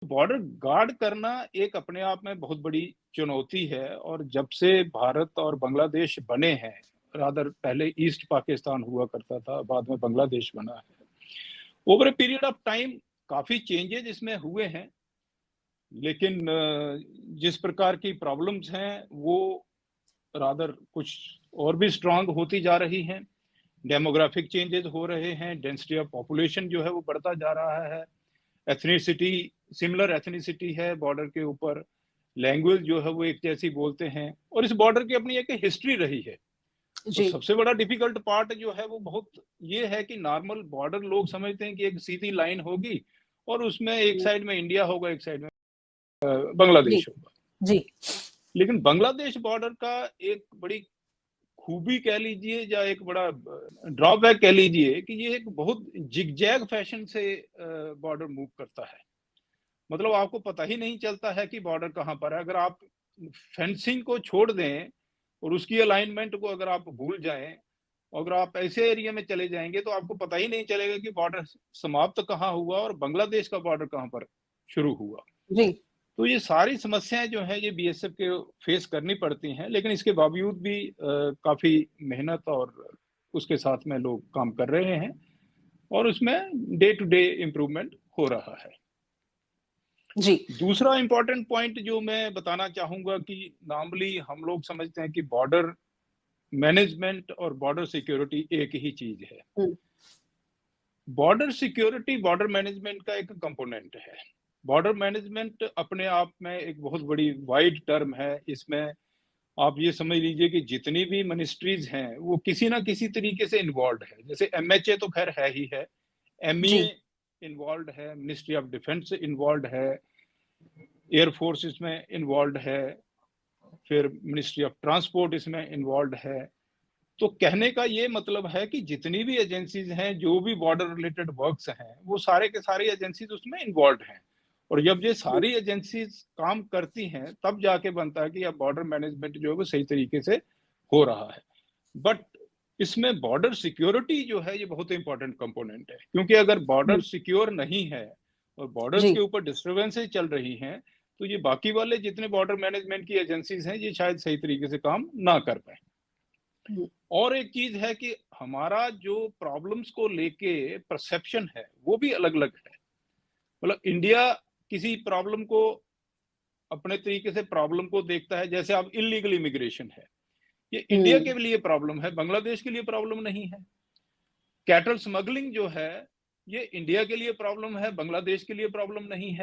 Border guard करना एक अपने आप में बहुत बड़ी चुनौती है और जब से भारत और बांग्लादेश बने हैं, रादर पहले ईस्ट पाकिस्तान हुआ करता था, बाद में बांग्लादेश बना है। Over a period of time काफ़ी चेंजेज़ इसमें हुए हैं, लेकिन जिस प्रकार की प्रॉब्लम्स हैं, वो रादर कुछ और भी स्ट्रॉन्ग होती जा रही हैं। डेमोग्राफिक चेंजेज़ हो रहे हैं, डेंसिटी ऑफ पॉपुलेशन जो है वो बढ़ता जा रहा है। एथनिसिटी सिमिलर एथनिसिटी है बॉर्डर के ऊपर, लैंग्वेज जो है वो एक जैसी बोलते हैं और इस बॉर्डर की अपनी एक हिस्ट्री रही है। तो जी। सबसे बड़ा डिफिकल्ट पार्ट जो है वो बहुत ये है कि नॉर्मल बॉर्डर लोग समझते हैं कि एक सीधी लाइन होगी और उसमें एक हुँ, साइड में इंडिया होगा, एक साइड में जी, बांग्लादेश होगा। जी, लेकिन बांग्लादेश बॉर्डर का एक बड़ी खूबी कह लीजिए या एक बड़ा ड्रॉबैक कह लीजिए कि ये एक बहुत जिगजैग फैशन से बॉर्डर मूव करता है। मतलब आपको पता ही नहीं चलता है कि बॉर्डर कहाँ पर है। अगर आप फेंसिंग को छोड़ दें और उसकी अलाइनमेंट को अगर आप भूल जाएं, अगर आप ऐसे एरिया में चले जाएंगे तो आपको पता ही नहीं चलेगा कि बॉर्डर समाप्त कहाँ हुआ और बांग्लादेश का बॉर्डर कहाँ पर शुरू हुआ। जी। तो ये सारी समस्याएं जो है ये बीएसएफ के फेस करनी पड़ती हैं, लेकिन इसके बावजूद भी काफी मेहनत और उसके साथ में लोग काम कर रहे हैं और उसमें डे टू डे इम्प्रूवमेंट हो रहा है। जी। दूसरा इम्पोर्टेंट पॉइंट जो मैं बताना चाहूँगा कि नॉर्मली हम लोग समझते हैं कि बॉर्डर मैनेजमेंट और बॉर्डर सिक्योरिटी एक ही चीज़ है। हुँ, बॉर्डर सिक्योरिटी बॉर्डर मैनेजमेंट का एक कंपोनेंट है। बॉर्डर मैनेजमेंट अपने आप में एक बहुत बड़ी वाइड टर्म है। इसमें आप ये समझ लीजिए कि जितनी भी मिनिस्ट्रीज़ हैं, वो किसी न किसी तरीके से इन्वॉल्व्ड है। जैसे एमएचए तो ख़ैर है ही है, जी, एमईए इन्वॉल्व्ड है, मिनिस्ट्री ऑफ डिफेंस इन्वॉल्व्ड है, एयर फोर्स इसमें इन्वॉल्व्ड है, फिर मिनिस्ट्री ऑफ ट्रांसपोर्ट इसमें इन्वॉल्व्ड है। तो कहने का ये मतलब है कि जितनी भी एजेंसीज हैं, जो भी बॉर्डर रिलेटेड वर्क्स हैं, वो सारे के सारे एजेंसीज उसमें इन्वॉल्व्ड हैं। और जब ये जी, सारी एजेंसीज काम करती हैं, तब जाके बनता है कि अब बॉर्डर मैनेजमेंट जो है वो सही तरीके से हो रहा है। बट इसमें बॉर्डर सिक्योरिटी जो है ये बहुत इंपॉर्टेंट कंपोनेंट है, क्योंकि अगर बॉर्डर हुँ, सिक्योर नहीं है और बॉर्डर्स जी, के ऊपर डिस्टर्बेंसेस चल रही हैं, तो ये बाकी वाले जितने बॉर्डर मैनेजमेंट की एजेंसीज हैं ये शायद सही तरीके से काम ना कर पाए। हुँ, और एक चीज है कि हमारा जो प्रॉब्लम्स को लेके परसेप्शन है वो भी अलग अलग है। मतलब इंडिया किसी प्रॉब्लम को अपने तरीके से प्रॉब्लम को देखता है, जैसे अब इलीगल इमिग्रेशन है, ये इंडिया हुँ। के लिए प्रॉब्लम है, बांग्लादेश के लिए प्रॉब्लम नहीं है। कैटल स्मगलिंग जो है ये इंडिया के लिए प्रॉब्लम है, बांग्लादेश के लिए प्रॉब्लम नहीं है।